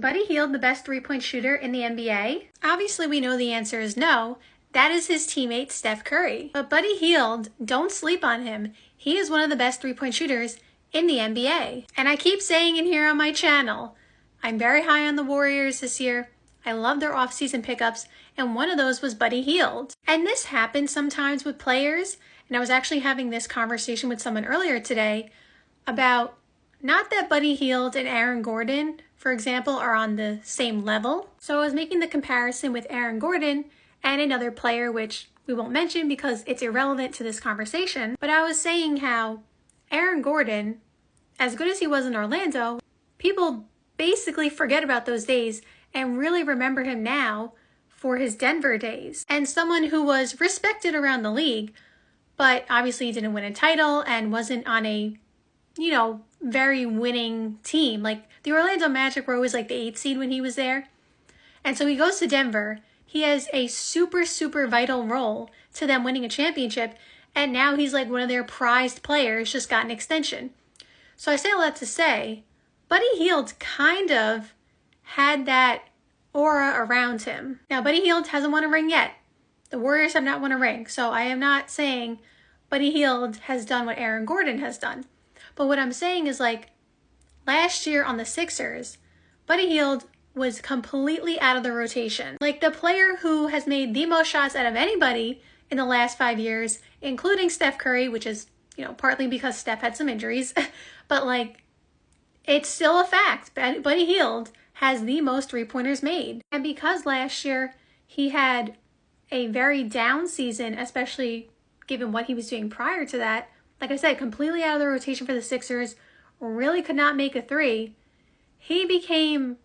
Buddy Hield the best three-point shooter in the NBA? Obviously, we know the answer is no. That is his teammate, Steph Curry. But Buddy Hield, don't sleep on him. He is one of the best three-point shooters in the NBA. And I keep saying in here on my channel, I'm very high on the Warriors this year. I love their off-season pickups, and one of those was Buddy Hield. And this happens sometimes with players, and I was actually having this conversation with someone earlier today about not that Buddy Hield and Aaron Gordon, for example, are on the same level. So I was making the comparison with Aaron Gordon and another player, which we won't mention because it's irrelevant to this conversation. But I was saying how Aaron Gordon, as good as he was in Orlando, people basically forget about those days and really remember him now for his Denver days. And someone who was respected around the league, but obviously didn't win a title and wasn't on a, very winning team. Like the Orlando Magic were always like the 8th seed when he was there. And so he goes to Denver. He has a super, super vital role to them winning a championship. And now he's like one of their prized players, just got an extension. So I say all that to say, Buddy Hield kind of had that aura around him. Now, Buddy Hield hasn't won a ring yet. The Warriors have not won a ring. So I am not saying Buddy Hield has done what Aaron Gordon has done. But what I'm saying is, like, last year on the Sixers, Buddy Hield was completely out of the rotation. Like, the player who has made the most shots out of anybody in the last 5 years, including Steph Curry, which is, partly because Steph had some injuries, but like, it's still a fact. Buddy Hield has the most three-pointers made. And because last year he had a very down season, especially given what he was doing prior to that, like I said, completely out of the rotation for the Sixers, really could not make a three, he became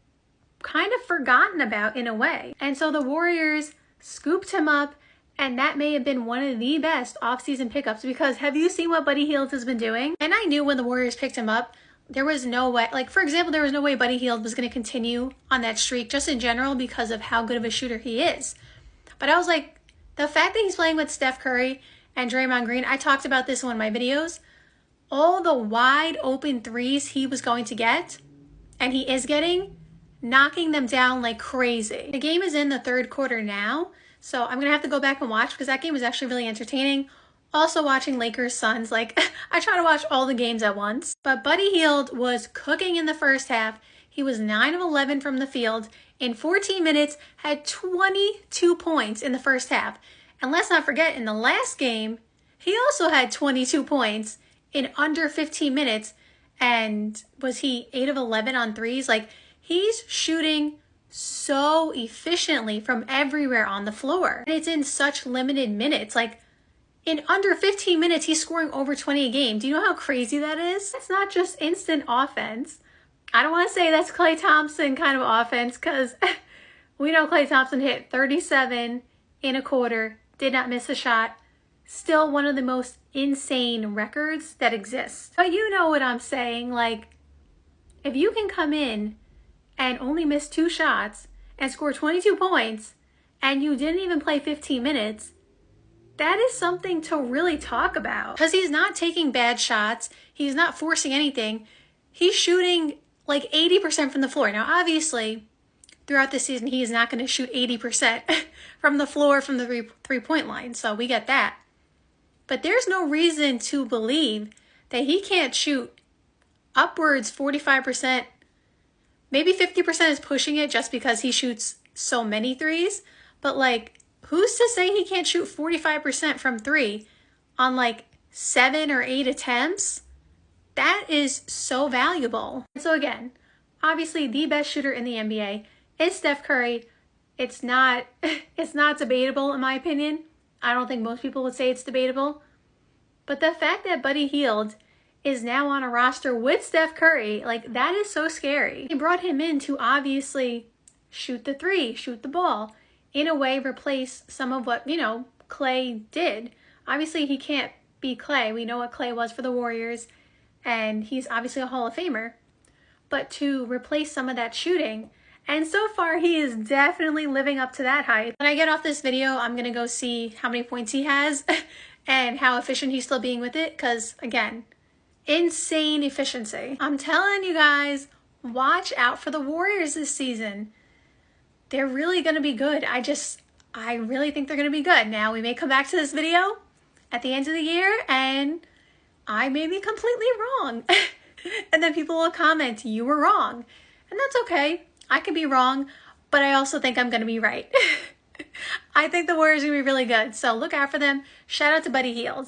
kind of forgotten about in a way. And so the Warriors scooped him up, and that may have been one of the best offseason pickups, because have you seen what Buddy Hield has been doing? And I knew when the Warriors picked him up, there was no way, like for example, there was no way Buddy Hield was going to continue on that streak just in general because of how good of a shooter he is. But I was like, the fact that he's playing with Steph Curry and Draymond Green, I talked about this in one of my videos, all the wide open threes he was going to get, and he is getting, knocking them down like crazy. The game is in the third quarter now, so I'm going to have to go back and watch because that game was actually really entertaining. Also watching Lakers Suns, like I try to watch all the games at once. But Buddy Hield was cooking in the first half. He was 9 of 11 from the field. In 14 minutes, had 22 points in the first half. And let's not forget, in the last game, he also had 22 points in under 15 minutes. And was he 8 of 11 on threes? Like, he's shooting so efficiently from everywhere on the floor. And it's in such limited minutes. Like, in under 15 minutes, he's scoring over 20 a game. Do you know how crazy that is? It's not just instant offense. I don't want to say that's Klay Thompson kind of offense, because we know Klay Thompson hit 37 in a quarter, did not miss a shot. Still one of the most insane records that exist. But you know what I'm saying. Like, if you can come in and only miss 2 shots and score 22 points, and you didn't even play 15 minutes, that is something to really talk about. Because he's not taking bad shots. He's not forcing anything. He's shooting like 80% from the floor. Now, obviously, throughout the season, he is not going to shoot 80% from the floor from the three-point line. So we get that. But there's no reason to believe that he can't shoot upwards 45%. Maybe 50% is pushing it just because he shoots so many threes. But like, who's to say he can't shoot 45% from 3 on like 7 or 8 attempts? That is so valuable. So again, obviously the best shooter in the NBA is Steph Curry. It's not debatable in my opinion. I don't think most people would say it's debatable. But the fact that Buddy Hield is now on a roster with Steph Curry, like, that is so scary. They brought him in to obviously shoot the 3, shoot the ball, in a way replace some of what, Klay did. Obviously he can't be Klay. We know what Klay was for the Warriors, and he's obviously a Hall of Famer. But to replace some of that shooting, and so far he is definitely living up to that hype. When I get off this video, I'm gonna go see how many points he has and how efficient he's still being with it, because again, insane efficiency. I'm telling you guys, Watch out for the Warriors this season. They're really going to be good. I really think they're going to be good. Now, we may come back to this video at the end of the year and I may be completely wrong. And then people will comment, you were wrong. And that's okay. I could be wrong, but I also think I'm going to be right. I think the Warriors are going to be really good. So look out for them. Shout out to Buddy Hield.